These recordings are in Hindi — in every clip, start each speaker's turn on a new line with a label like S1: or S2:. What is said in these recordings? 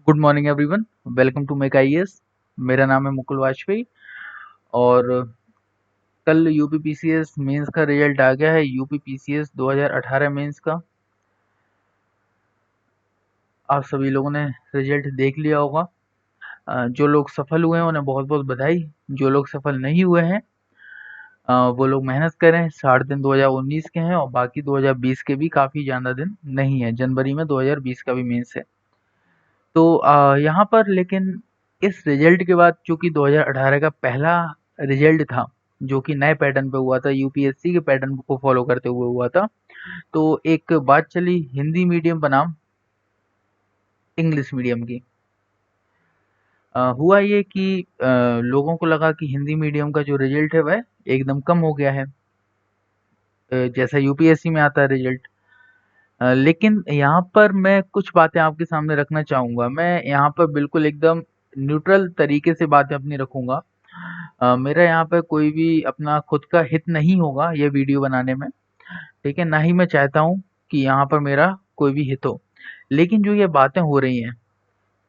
S1: Good morning everyone. Welcome to make IAS. मेरा नाम है मुकुल वाजपेयी और कल यूपीपीसीएस मेंस का रिजल्ट आ गया है। यूपीपीसीएस 2018 मेंस का आप सभी लोगों ने रिजल्ट देख लिया होगा। जो लोग सफल हुए हैं उन्हें बहुत बहुत बधाई। जो लोग सफल नहीं हुए हैं वो लोग मेहनत करें। 60 दिन 2019 के हैं और बाकी 2020 के भी काफ़ी ज़्यादा दिन नहीं है। जनवरी में 2020 का भी मेंस है। तो यहाँ पर लेकिन इस रिजल्ट के बाद चूंकि 2018 का पहला रिजल्ट था जो कि नए पैटर्न पे हुआ था, यूपीएससी के पैटर्न को फॉलो करते हुए हुआ था, तो एक बात चली हिंदी मीडियम बनाम इंग्लिश मीडियम की। हुआ ये कि लोगों को लगा कि हिंदी मीडियम का जो रिजल्ट है वह एकदम कम हो गया है, जैसा यूपीएससी में आता है रिजल्ट। लेकिन यहाँ पर मैं कुछ बातें आपके सामने रखना चाहूँगा। मैं यहाँ पर बिल्कुल एकदम न्यूट्रल तरीके से बातें अपनी रखूँगा। मेरा यहाँ पे कोई भी अपना खुद का हित नहीं होगा ये वीडियो बनाने में, ठीक है? ना ही मैं चाहता हूँ कि यहाँ पर मेरा कोई भी हित हो। लेकिन जो ये बातें हो रही हैं,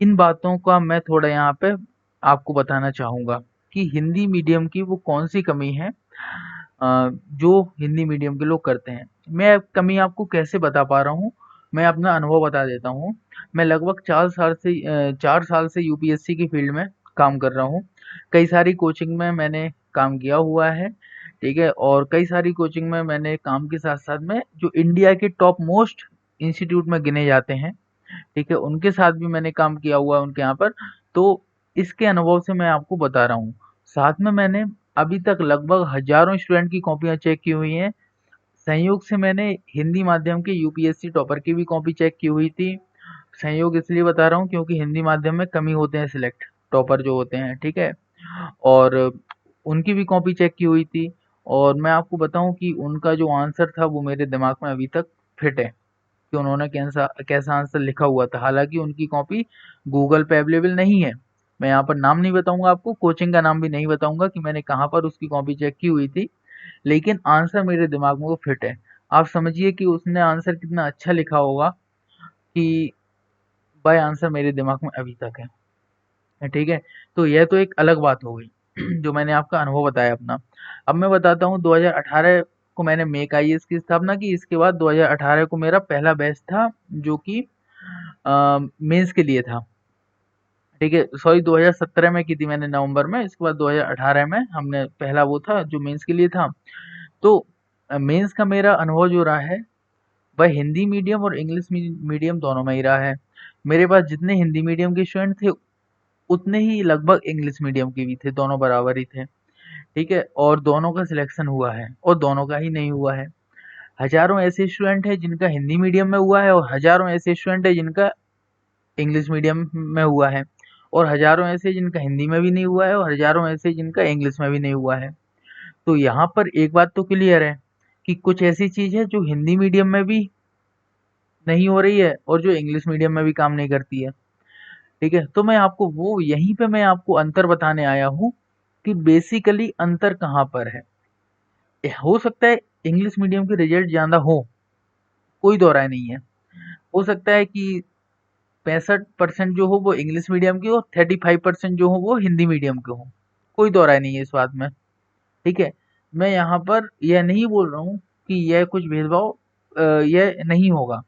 S1: इन बातों का मैं थोड़ा यहाँ पे आपको बताना चाहूँगा कि हिंदी मीडियम की वो कौन-सी कमी है जो हिंदी मीडियम के लोग करते हैं। मैं कमी आपको कैसे बता पा रहा हूँ, मैं अपना अनुभव बता देता हूँ। मैं लगभग 4 साल से यूपीएससी की फील्ड में काम कर रहा हूँ। कई सारी कोचिंग में मैंने काम किया हुआ है, ठीक है? और कई सारी कोचिंग में मैंने काम के साथ-साथ में जो इंडिया के टॉप मोस्ट इंस्टीट्यूट में गिने जाते हैं, ठीक है? उनके साथ भी मैंने काम किया हुआ है उनके यहाँ पर। तो इसके अनुभव से मैं आपको बता रहा हूँ। साथ में मैंने अभी तक लगभग हज़ारों स्टूडेंट की कॉपियाँ चेक की हुई हैं। संयोग से मैंने हिंदी माध्यम के यूपीएससी टॉपर की भी कॉपी चेक की हुई थी। संयोग इसलिए बता रहा हूँ क्योंकि हिंदी माध्यम में कम ही होते हैं सिलेक्ट, टॉपर जो होते हैं, ठीक है? और उनकी भी कॉपी चेक की हुई थी और मैं आपको बताऊँ कि उनका जो आंसर था वो मेरे दिमाग में अभी तक फिट है कि उन्होंने कैसा कैसा आंसर लिखा हुआ था। हालाँकि उनकी कॉपी गूगल पे अवेलेबल नहीं है। मैं यहाँ पर नाम नहीं बताऊँगा आपको, कोचिंग का नाम भी नहीं बताऊँगा कि मैंने कहाँ पर उसकी कॉपी चेक की हुई थी, लेकिन आंसर मेरे दिमाग में वो फिट है। आप समझिए कि उसने आंसर कितना अच्छा लिखा होगा कि वह आंसर मेरे दिमाग में अभी तक है, ठीक है? तो यह तो एक अलग बात हो गई जो मैंने आपका अनुभव बताया अपना। अब मैं बताता हूँ 2018 को मैंने मेक आईएएस की स्थापना की। इसके बाद 2018 को मेरा पहला बैच था जो कि मेंस के लिए था, ठीक है? सॉरी, 2017 में की थी मैंने नवंबर में। इसके बाद 2018 में हमने पहला वो था जो मेंस के लिए था। तो मेंस का मेरा अनुभव जो रहा है वह हिंदी मीडियम और इंग्लिश मीडियम दोनों में ही रहा है। मेरे पास जितने हिंदी मीडियम के स्टूडेंट थे उतने ही लगभग इंग्लिश मीडियम के भी थे, दोनों बराबर ही थे, ठीक है? और दोनों का सिलेक्शन हुआ है और दोनों का ही नहीं हुआ है। हजारों ऐसे स्टूडेंट हैं जिनका हिंदी मीडियम में हुआ है और हजारों ऐसे स्टूडेंट हैं जिनका इंग्लिश मीडियम में हुआ है और हजारों ऐसे जिनका हिंदी में भी नहीं हुआ है और हजारों ऐसे जिनका इंग्लिश में भी नहीं हुआ है। तो यहाँ पर एक बात तो क्लियर है कि कुछ ऐसी चीज है जो हिंदी मीडियम में भी नहीं हो रही है और जो इंग्लिश मीडियम में भी काम नहीं करती है, ठीक है? तो मैं आपको वो यहीं पे मैं आपको अंतर बताने आया हूँ कि बेसिकली अंतर कहाँ पर है। हो सकता है इंग्लिश मीडियम के रिजल्ट ज्यादा हो, कोई दो राय नहीं है। हो सकता है कि 65% जो हो वो इंग्लिश मीडियम के हो, 35% जो हो वो हिंदी मीडियम के हो, कोई दो राय नहीं है इस बात में, ठीक है? मैं यहाँ पर यह नहीं बोल रहा हूँ कि यह कुछ भेदभाव यह नहीं होगा,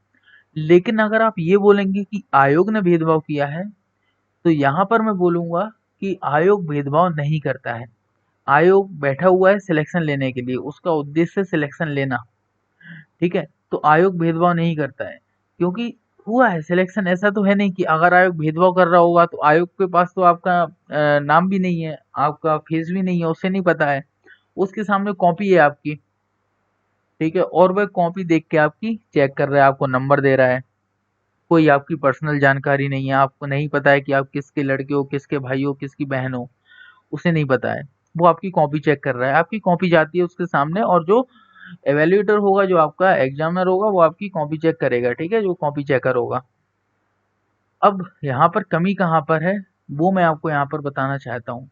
S1: लेकिन अगर आप ये बोलेंगे कि आयोग ने भेदभाव किया है तो यहाँ पर मैं बोलूँगा कि आयोग भेदभाव नहीं करता है। आयोग बैठा हुआ है सिलेक्शन लेने के लिए, उसका उद्देश्य सिलेक्शन लेना, ठीक है? तो आयोग भेदभाव नहीं करता है क्योंकि हुआ है सिलेक्शन। ऐसा तो है नहीं कि अगर आयोग भेदभाव कर रहा होगा तो आयोग के पास तो आपका नाम भी नहीं है, आपका फेस भी नहीं है, उसे नहीं पता है। उसके सामने कॉपी है आपकी, ठीक है? और वह कॉपी देख के आपकी चेक कर रहा है, आपको नंबर दे रहा है। कोई आपकी पर्सनल जानकारी नहीं है, आपको नहीं पता है कि आप किसके लड़के हो, किसके भाई हो, किसकी बहन हो, उसे नहीं पता है। वो आपकी कॉपी चेक कर रहा है, आपकी कॉपी जाती है उसके सामने और जो एवेल्यूएटर होगा, जो आपका एग्जामिनर होगा, वो आपकी कॉपी चेक करेगा, ठीक है? जो कॉपी चेकर होगा। अब यहाँ पर कमी कहाँ पर है वो मैं आपको यहाँ पर बताना चाहता हूँ।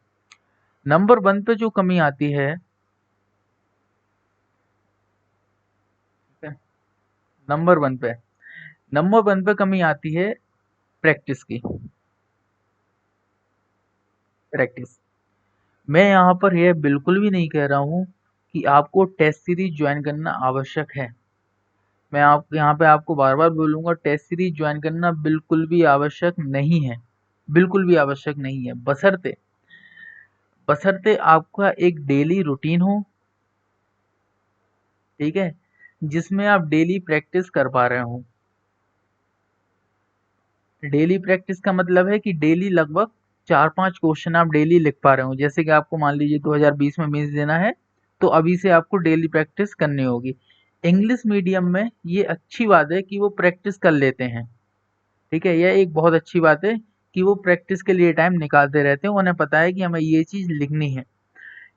S1: नंबर 1 पे जो कमी आती है, ठीक है? नंबर 1 पे नंबर 1 पे कमी आती है प्रैक्टिस की। प्रैक्टिस। मैं यहाँ पर यह बिल्कुल भी नहीं कह रहा हूँ कि आपको टेस्ट सीरीज ज्वाइन करना आवश्यक है। मैं आप यहाँ पे आपको बार बार बोलूंगा, टेस्ट सीरीज ज्वाइन करना बिल्कुल भी आवश्यक नहीं है, बिल्कुल भी आवश्यक नहीं है। बशर्ते बशर्ते आपका एक डेली रूटीन हो, ठीक है, जिसमें आप डेली प्रैक्टिस कर पा रहे हो। डेली प्रैक्टिस का मतलब है कि डेली लगभग 4-5 क्वेश्चन आप डेली लिख पा रहे हो। जैसे कि आपको मान लीजिए 2020 में मेंस देना है, तो अभी से आपको डेली प्रैक्टिस करनी होगी। इंग्लिश मीडियम में ये अच्छी बात है कि वो प्रैक्टिस कर लेते हैं, ठीक है, यह एक बहुत अच्छी बात है कि वो प्रैक्टिस के लिए टाइम निकालते रहते हैं, उन्हें पता है कि हमें ये चीज़ लिखनी है।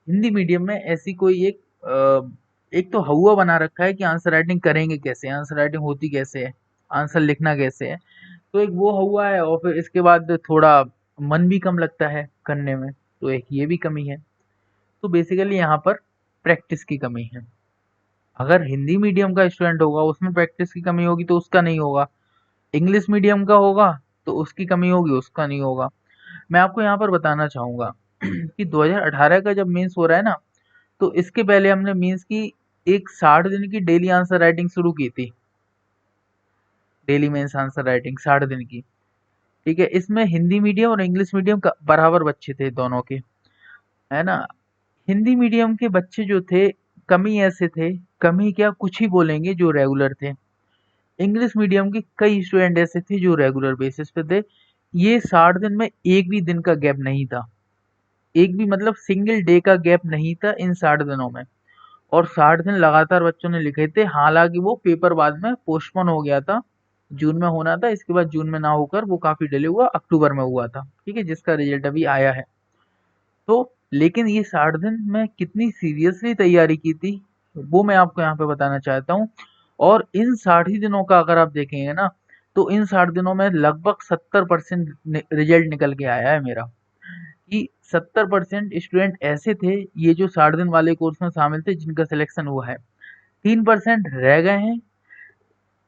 S1: हिंदी मीडियम में ऐसी कोई एक तो हौवा बना रखा है कि आंसर राइटिंग करेंगे कैसे, आंसर राइटिंग होती कैसे है, आंसर लिखना कैसे है। तो एक वो हुआ है, और फिर इसके बाद थोड़ा मन भी कम लगता है करने में, तो एक ये भी कमी है। तो बेसिकली यहाँ पर प्रैक्टिस की कमी है। अगर हिंदी मीडियम का स्टूडेंट होगा उसमें प्रैक्टिस की कमी होगी तो उसका नहीं होगा, इंग्लिश मीडियम का होगा तो उसकी कमी होगी, उसका नहीं होगा। मैं आपको यहाँ पर बताना चाहूँगा कि 2018 का जब मेंस हो रहा है ना, तो इसके पहले हमने मेंस की एक 60 दिन की डेली आंसर राइटिंग शुरू की थी। डेली मेंस आंसर राइटिंग 60 दिन की, ठीक है। इसमें हिंदी मीडियम और इंग्लिश मीडियम का बराबर बच्चे थे दोनों के, है ना। हिंदी मीडियम के बच्चे जो थे, कमी ऐसे थे, कमी क्या कुछ ही बोलेंगे, जो रेगुलर थे। इंग्लिश मीडियम के कई स्टूडेंट ऐसे थे जो रेगुलर बेसिस पे थे। ये 60 दिन में एक भी दिन का गैप नहीं था, एक भी मतलब सिंगल डे का गैप नहीं था इन 60 दिनों में। और 60 दिन लगातार बच्चों ने लिखे थे। हालांकि वो पेपर बाद में पोस्टपोन हो गया था, जून में होना था, इसके बाद जून में ना होकर वो काफी डिले हुआ, अक्टूबर में हुआ था, ठीक है, जिसका रिजल्ट अभी आया है। तो लेकिन ये 60 दिन में कितनी सीरियसली तैयारी की थी, वो मैं आपको यहाँ पे बताना चाहता हूँ। और इन 60 ही दिनों का अगर आप देखेंगे ना, तो इन 60 दिनों में लगभग 70% रिजल्ट निकल के आया है मेरा, कि 70% स्टूडेंट ऐसे थे, ये जो 60 दिन वाले कोर्स में शामिल थे, जिनका सिलेक्शन हुआ है। 3% रह गए हैं।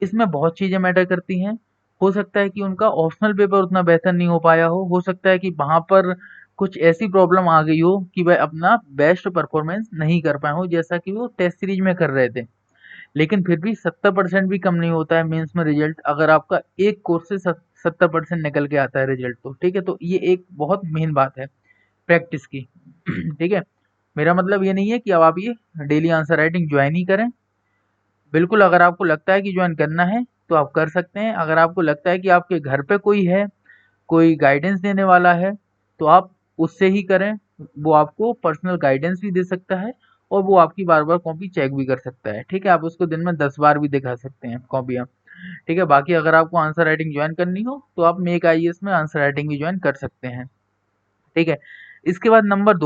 S1: इसमें बहुत चीजें मैटर करती हैं। हो सकता है कि उनका ऑप्शनल पेपर उतना बेहतर नहीं हो पाया हो सकता है कि वहां पर कुछ ऐसी प्रॉब्लम आ गई हो कि वह अपना बेस्ट परफॉर्मेंस नहीं कर पाए हो, जैसा कि वो टेस्ट सीरीज में कर रहे थे। लेकिन फिर भी 70% भी कम नहीं होता है मेंस में रिजल्ट, अगर आपका एक कोर्स से 70% निकल के आता है रिजल्ट, तो ठीक है। तो ये एक बहुत मेन बात है प्रैक्टिस की ठीक है। मेरा मतलब ये नहीं है कि अब आप ये डेली आंसर राइटिंग ज्वाइन ही करें। बिल्कुल, अगर आपको लगता है कि ज्वाइन करना है तो आप कर सकते हैं। अगर आपको लगता है कि आपके घर पे कोई है, कोई गाइडेंस देने वाला है, तो आप उससे ही करें। वो आपको पर्सनल गाइडेंस भी दे सकता है, और वो आपकी बार बार कॉपी चेक भी कर सकता है, ठीक है। आप उसको दिन में 10 बार भी दिखा सकते हैं कॉपियाँ, ठीक है। बाकी अगर आपको आंसर राइटिंग ज्वाइन करनी हो तो आप मेक आईएएस में आंसर राइटिंग भी ज्वाइन कर सकते हैं, ठीक है। इसके बाद नंबर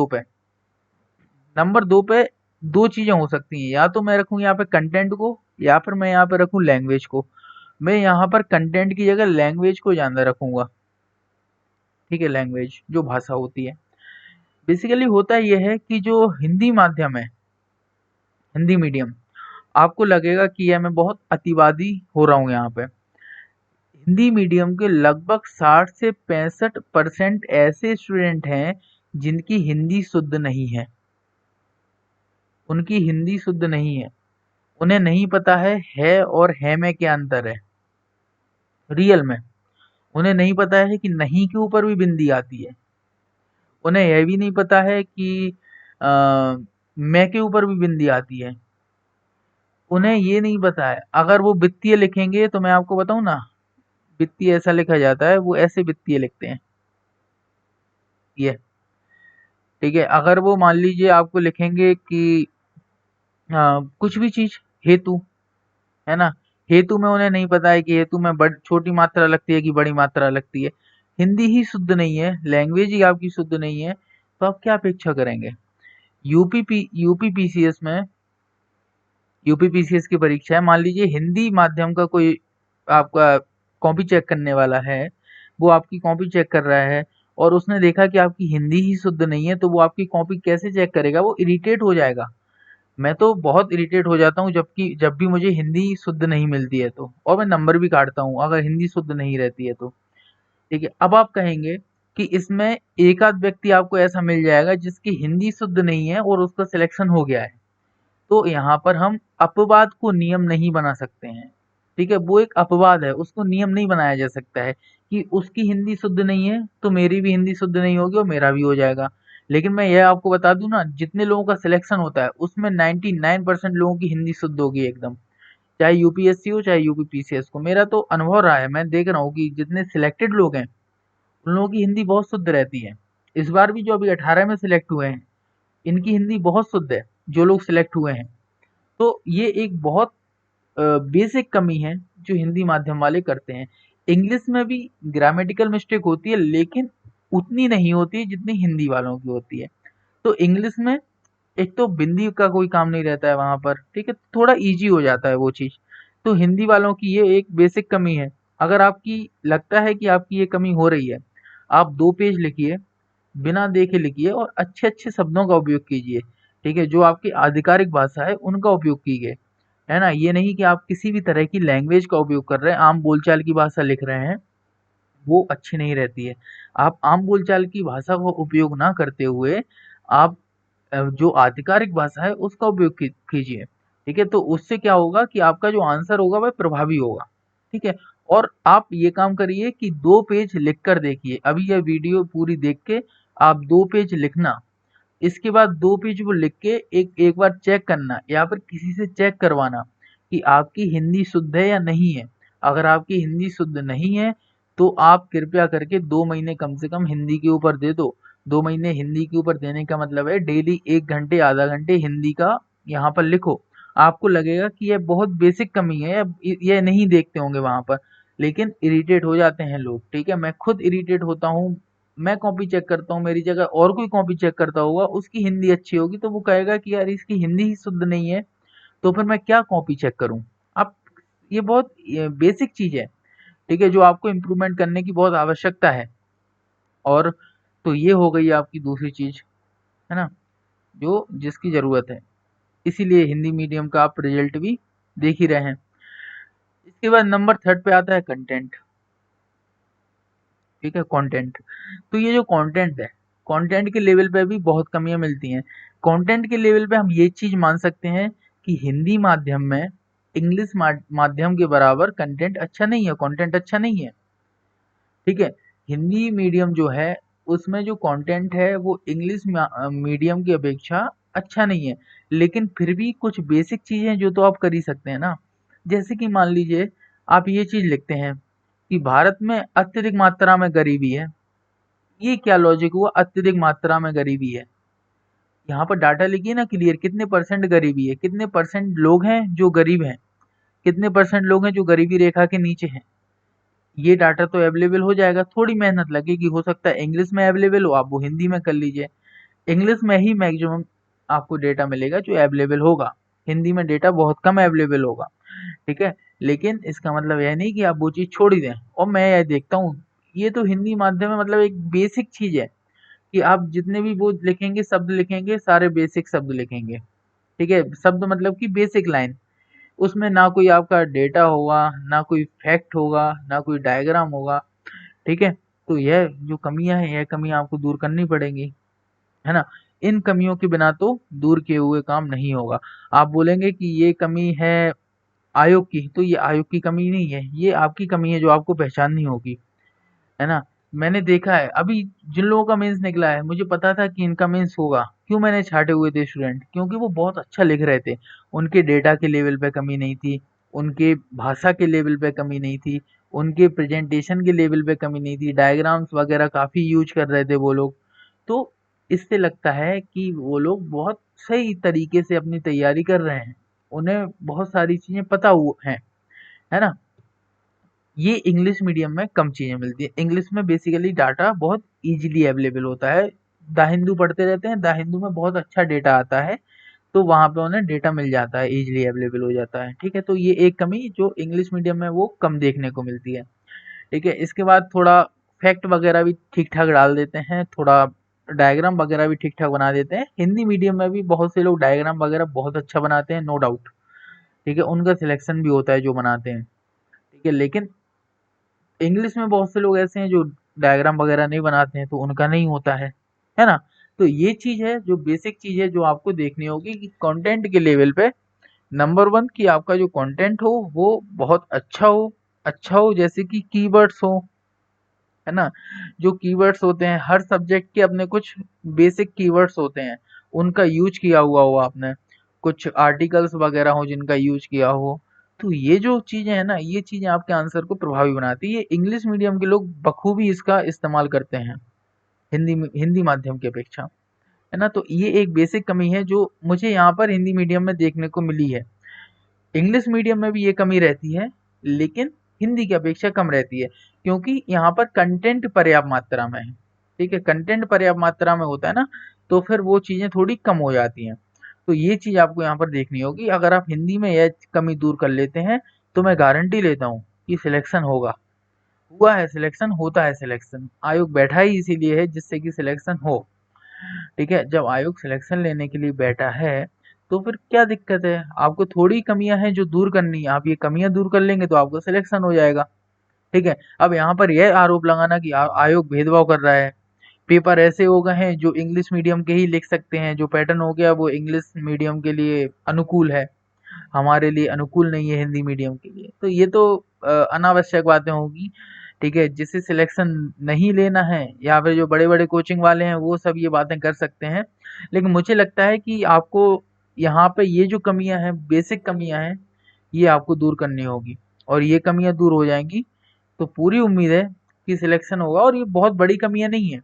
S1: 2 पे दो चीजें हो सकती हैं, या तो मैं रखूं यहाँ पे कंटेंट को, या फिर मैं यहाँ पे रखूं लैंग्वेज को। मैं यहाँ पर कंटेंट की जगह लैंग्वेज को ज्यादा रखूंगा, ठीक है। लैंग्वेज जो भाषा होती है, बेसिकली होता यह है कि जो हिंदी माध्यम है, हिंदी मीडियम, आपको लगेगा कि यह मैं बहुत अतिवादी हो रहा हूँ यहाँ पे। हिंदी मीडियम के लगभग 60 से 65% ऐसे स्टूडेंट हैं जिनकी हिंदी शुद्ध नहीं है, उनकी हिंदी शुद्ध नहीं है। उन्हें नहीं पता है और है में क्या अंतर है रियल में। उन्हें नहीं पता है कि नहीं के ऊपर भी बिंदी आती है। उन्हें यह भी नहीं पता है कि मैं के ऊपर भी बिंदी आती है। उन्हें ये नहीं पता है, अगर वो वित्तीय लिखेंगे तो मैं आपको बताऊं ना, वित्तीय ऐसा लिखा जाता है, वो ऐसे वित्तीय लिखते हैं ये, ठीक है। अगर वो मान लीजिए आपको लिखेंगे कि कुछ भी चीज, हेतु, है ना, हेतु में उन्हें नहीं पता है कि हेतु में छोटी मात्रा लगती है कि बड़ी मात्रा लगती है। हिंदी ही शुद्ध नहीं है, लैंग्वेज ही आपकी शुद्ध नहीं है, तो आप क्या अपेक्षा करेंगे। यूपीपीसीएस में, यूपीपीसीएस की परीक्षा है, मान लीजिए हिंदी माध्यम का कोई आपका कॉपी चेक करने वाला है, वो आपकी कॉपी चेक कर रहा है, और उसने देखा कि आपकी हिंदी ही शुद्ध नहीं है, तो वो आपकी कॉपी कैसे चेक करेगा, वो इरिटेट हो जाएगा। मैं तो बहुत इरिटेट हो जाता हूँ जबकि जब भी मुझे हिंदी शुद्ध नहीं मिलती है तो, और मैं नंबर भी काटता हूँ अगर हिंदी शुद्ध नहीं रहती है तो, ठीक है। अब आप कहेंगे कि इसमें एक आध व्यक्ति आपको ऐसा मिल जाएगा जिसकी हिंदी शुद्ध नहीं है और उसका सिलेक्शन हो गया है। तो यहाँ पर हम अपवाद को नियम नहीं बना सकते हैं। ठीक है, वो एक अपवाद है, उसको नियम नहीं बनाया जा सकता है कि उसकी हिंदी शुद्ध नहीं है तो मेरी भी हिंदी शुद्ध नहीं होगी और मेरा भी हो जाएगा। लेकिन मैं यह आपको बता दूं ना, जितने लोगों का सिलेक्शन होता है उसमें 99% लोगों की हिंदी शुद्ध होगी एकदम, चाहे यूपीएससी हो चाहे यूपीपीसीएस को। मेरा तो अनुभव रहा है, मैं देख रहा हूँ कि जितने सिलेक्टेड लोग हैं उन लोगों की हिंदी बहुत शुद्ध रहती है। इस बार भी जो अभी 18 में सिलेक्ट हुए हैं इनकी हिंदी बहुत शुद्ध है, जो लोग सिलेक्ट हुए हैं। तो ये एक बहुत बेसिक कमी है जो हिंदी माध्यम वाले करते हैं। इंग्लिश में भी ग्रामेटिकल मिस्टेक होती है लेकिन उतनी नहीं होती जितनी हिंदी वालों की होती है। तो इंग्लिश में एक तो बिंदी का कोई काम नहीं रहता है वहां पर, ठीक है, थोड़ा इजी हो जाता है वो चीज। तो हिंदी वालों की ये एक बेसिक कमी है। अगर आपकी लगता है कि आपकी ये कमी हो रही है, आप 2 पेज लिखिए, बिना देखे लिखिए और अच्छे अच्छे शब्दों का उपयोग कीजिए। ठीक है, जो आपकी आधिकारिक भाषा है उनका उपयोग कीजिए, है ना। ये नहीं कि आप किसी भी तरह की लैंग्वेज का उपयोग कर रहे हैं, आम बोलचाल की भाषा लिख रहे हैं, वो अच्छी नहीं रहती है। आप आम बोलचाल की भाषा का उपयोग ना करते हुए आप जो आधिकारिक भाषा है उसका उपयोग कीजिए। ठीक है, तो उससे क्या होगा कि आपका जो आंसर होगा वह प्रभावी होगा। ठीक है, और आप ये काम करिए कि 2 पेज लिख कर देखिए। अभी यह वीडियो पूरी देख के आप 2 पेज लिखना, इसके बाद 2 पेज वो लिख के एक एक बार चेक करना या फिर किसी से चेक करवाना कि आपकी हिंदी शुद्ध है या नहीं है। अगर आपकी हिंदी शुद्ध नहीं है तो आप कृपया करके 2 महीने कम से कम हिंदी के ऊपर दे दो। 2 महीने हिंदी के ऊपर देने का मतलब है डेली 1 घंटे आधा घंटे हिंदी का यहाँ पर लिखो। आपको लगेगा कि यह बहुत बेसिक कमी है, यह नहीं देखते होंगे वहां पर, लेकिन इरिटेट हो जाते हैं लोग। ठीक है, मैं खुद इरिटेट होता हूँ। मैं कॉपी चेक करता हूँ, मेरी जगह और कोई कॉपी चेक करता होगा, उसकी हिंदी अच्छी होगी तो वो कहेगा कि यार इसकी हिंदी ही शुद्ध नहीं है, तो फिर मैं क्या कॉपी चेक करूँ। आप, ये बहुत बेसिक चीज है, ठीक है, जो आपको इम्प्रूवमेंट करने की बहुत आवश्यकता है। और तो ये हो गई आपकी दूसरी चीज, है ना, जो जिसकी जरूरत है। इसीलिए हिंदी मीडियम का आप रिजल्ट भी देख ही रहे हैं। इसके बाद नंबर 3 पे आता है कंटेंट। ठीक है, कंटेंट। तो ये जो कंटेंट है, कंटेंट के लेवल पे भी बहुत कमियां मिलती हैं। कंटेंट के लेवल पे हम ये चीज मान सकते हैं कि हिंदी माध्यम में इंग्लिश माध्यम के बराबर कंटेंट अच्छा नहीं है, कंटेंट अच्छा नहीं है। ठीक है, हिंदी मीडियम जो है उसमें जो कंटेंट है वो इंग्लिश मीडियम की अपेक्षा अच्छा नहीं है। लेकिन फिर भी कुछ बेसिक चीजें जो तो आप कर ही सकते हैं ना। जैसे कि मान लीजिए आप ये चीज लिखते हैं कि भारत में अत्यधिक मात्रा में गरीबी है। ये क्या लॉजिक हुआ, अत्यधिक मात्रा में गरीबी है। यहाँ पर डाटा लिखिए ना क्लियर, कितने परसेंट गरीबी है, कितने परसेंट लोग हैं जो गरीब हैं, कितने परसेंट लोग हैं जो गरीबी रेखा के नीचे हैं। ये डाटा तो अवेलेबल हो जाएगा, थोड़ी मेहनत लगेगी। हो सकता है इंग्लिश में अवेलेबल हो, आप वो हिंदी में कर लीजिए। इंग्लिश में ही मैक्सिमम आपको डेटा मिलेगा जो अवेलेबल होगा, हिंदी में डेटा बहुत कम अवेलेबल होगा। ठीक है, लेकिन इसका मतलब यह नहीं कि आप वो चीज छोड़ ही दें। और मैं यह देखता हूँ, ये तो हिंदी माध्यम में मतलब एक बेसिक चीज है कि आप जितने भी वो लिखेंगे, शब्द लिखेंगे, सारे बेसिक शब्द लिखेंगे। ठीक है, शब्द मतलब कि बेसिक लाइन, उसमें ना कोई आपका डेटा होगा, ना कोई फैक्ट होगा, ना कोई डायग्राम होगा। ठीक है, तो यह जो कमियां हैं, यह कमियां आपको दूर करनी पड़ेंगी, है ना। इन कमियों के बिना तो दूर किए हुए काम नहीं होगा। आप बोलेंगे कि ये कमी है आयोग की, तो ये आयोग की कमी नहीं है, ये आपकी कमी है जो आपको पहचाननी होगी, है ना। मैंने देखा है अभी जिन लोगों का मेंस निकला है, मुझे पता था कि इनका मेंस होगा। क्यों मैंने छाटे हुए थे स्टूडेंट, क्योंकि वो बहुत अच्छा लिख रहे थे। उनके डेटा के लेवल पे कमी नहीं थी, उनके भाषा के लेवल पे कमी नहीं थी, उनके प्रेजेंटेशन के लेवल पे कमी नहीं थी, डायग्राम्स वगैरह काफी यूज कर रहे थे वो लोग। तो इससे लगता है कि वो लोग बहुत सही तरीके से अपनी तैयारी कर रहे हैं, उन्हें बहुत सारी चीजें पता है ना। ये इंग्लिश मीडियम में कम चीजें मिलती है। इंग्लिश में बेसिकली डाटा बहुत इजीली अवेलेबल होता है। द हिंदू पढ़ते रहते हैं, द हिंदू में बहुत अच्छा डेटा आता है, तो वहां पे उन्हें डेटा मिल जाता है, इजीली अवेलेबल हो जाता है। ठीक है, तो ये एक कमी जो इंग्लिश मीडियम में वो कम देखने को मिलती है। ठीक है, इसके बाद थोड़ा फैक्ट वगैरह भी ठीक ठाक डाल देते हैं, थोड़ा डायग्राम वगैरह भी ठीक ठाक बना देते हैं। हिंदी मीडियम में भी बहुत से लोग डायग्राम वगैरह बहुत अच्छा बनाते हैं, नो डाउट। ठीक है, उनका सिलेक्शन भी होता है जो बनाते हैं। ठीक है, लेकिन इंग्लिश में बहुत से लोग ऐसे हैं जो डायग्राम वगैरह नहीं बनाते हैं तो उनका नहीं होता है ना? तो ये चीज़ है जो बेसिक चीज़ है जो आपको देखनी होगी कि कंटेंट के लेवल पे नंबर 1 कि आपका जो कंटेंट हो वो बहुत अच्छा हो जैसे कि कीवर्ड्स हो, है ना? जो कीवर्ड्स होते हैं हर सब्जेक्ट के अपने कुछ बेसिक कीवर्ड्स होते हैं, उनका यूज़ किया हुआ हो आपने, कुछ आर्टिकल्स वगैरह हो जिनका यूज़ किया हो, तो ये जो चीज़ें हैं ना, ये चीज़ें आपके आंसर को प्रभावी बनाती है। ये इंग्लिश मीडियम के लोग बखूबी इसका इस्तेमाल करते हैं, हिंदी माध्यम की अपेक्षा, है ना? तो ये एक बेसिक कमी है जो मुझे यहाँ पर हिंदी मीडियम में देखने को मिली है। इंग्लिश मीडियम में भी ये कमी रहती है, लेकिन हिंदी की अपेक्षा कम रहती है, क्योंकि यहाँ पर कंटेंट पर्याप्त मात्रा में है। ठीक है, कंटेंट पर्याप्त मात्रा में होता है ना, तो फिर वो चीज़ें थोड़ी कम हो जाती हैं। तो ये चीज़ आपको यहाँ पर देखनी होगी। अगर आप हिंदी में यह कमी दूर कर लेते हैं, तो मैं गारंटी लेता हूँ कि सिलेक्शन होगा। हुआ है सिलेक्शन, होता है सिलेक्शन। आयोग बैठा ही इसीलिए है जिससे कि सिलेक्शन हो। ठीक है, जब आयोग सिलेक्शन लेने के लिए बैठा है तो फिर क्या दिक्कत है? आपको थोड़ी कमियां हैं जो दूर करनी है, आप ये कमियां दूर कर लेंगे तो आपका सिलेक्शन हो जाएगा। ठीक है, अब यहाँ पर यह आरोप लगाना कि आयोग भेदभाव कर रहा है, पेपर ऐसे हो गए हैं जो इंग्लिश मीडियम के ही लिख सकते हैं, जो पैटर्न हो गया वो इंग्लिश मीडियम के लिए अनुकूल है, हमारे लिए अनुकूल नहीं है हिंदी मीडियम के लिए, तो ये तो अनावश्यक बातें होगी। ठीक है, जिसे सिलेक्शन नहीं लेना है या फिर जो बड़े बड़े कोचिंग वाले हैं वो सब ये बातें कर सकते हैं, लेकिन मुझे लगता है कि आपको यहाँ पे ये जो कमियां हैं, बेसिक कमियां हैं, ये आपको दूर करनी होगी, और ये कमियां दूर हो जाएंगी तो पूरी उम्मीद है कि सिलेक्शन होगा। और ये बहुत बड़ी कमियां नहीं है,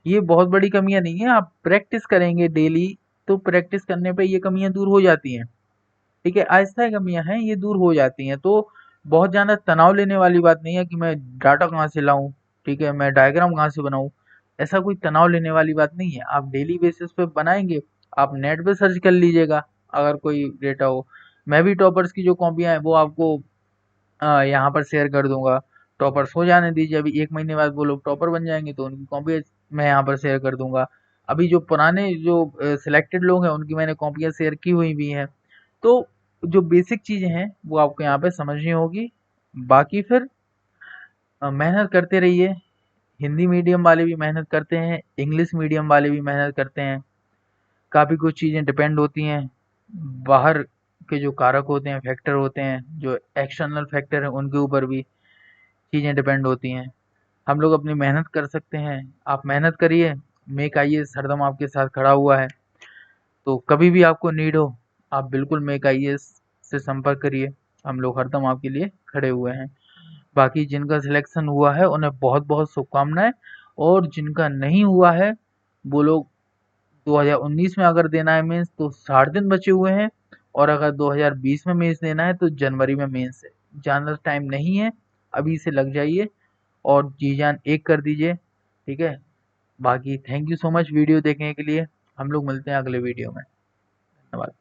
S1: ये बहुत बड़ी कमियां नहीं है, आप प्रैक्टिस करेंगे डेली तो प्रैक्टिस करने पे ये कमियां दूर हो जाती हैं। ठीक है, आहिस्ता कमियां हैं ये दूर हो जाती हैं, तो बहुत ज़्यादा तनाव लेने वाली बात नहीं है कि मैं डाटा कहाँ से लाऊं, ठीक है, मैं डायग्राम कहाँ से बनाऊं। ऐसा कोई तनाव लेने वाली बात नहीं है, आप डेली बेसिस पे बनाएंगे, आप नेट पे सर्च कर लीजिएगा अगर कोई डेटा हो। मैं भी टॉपर्स की जो कॉपियां हैं वो आपको यहाँ पर शेयर कर दूंगा। टॉपर्स हो जाने दीजिए, अभी 1 महीने बाद वो लोग टॉपर बन जाएंगे तो उनकी कॉपी मैं यहाँ पर शेयर कर दूंगा। अभी जो पुराने जो सिलेक्टेड लोग हैं उनकी मैंने कॉपियाँ शेयर की हुई भी हैं। तो जो बेसिक चीज़ें हैं वो आपको यहाँ पे समझनी होगी। बाकी फिर मेहनत करते रहिए। हिंदी मीडियम वाले भी मेहनत करते हैं, इंग्लिश मीडियम वाले भी मेहनत करते हैं। काफ़ी कुछ चीज़ें डिपेंड होती हैं बाहर के जो कारक होते हैं, फैक्टर होते हैं, जो एक्सटर्नल फैक्टर हैं उनके ऊपर भी चीज़ें डिपेंड होती हैं। हम लोग अपनी मेहनत कर सकते हैं, आप मेहनत करिए। मेक आईएएस हरदम आपके साथ खड़ा हुआ है, तो कभी भी आपको नीड हो आप बिल्कुल मेक आईएएस से संपर्क करिए, हम लोग हरदम आपके लिए खड़े हुए हैं। बाकी जिनका सिलेक्शन हुआ है उन्हें बहुत बहुत शुभकामनाएं, और जिनका नहीं हुआ है वो लोग 2019 में अगर देना है मेंस तो 60 दिन बचे हुए हैं, और अगर 2020 में मेंस देना है तो जनवरी में मेंस है। ज़्यादा टाइम नहीं है, अभी से लग जाइए और जी जान एक कर दीजिए। ठीक है, बाकी thank you so much video देखने के लिए। हम लोग मिलते हैं अगले वीडियो में। धन्यवाद।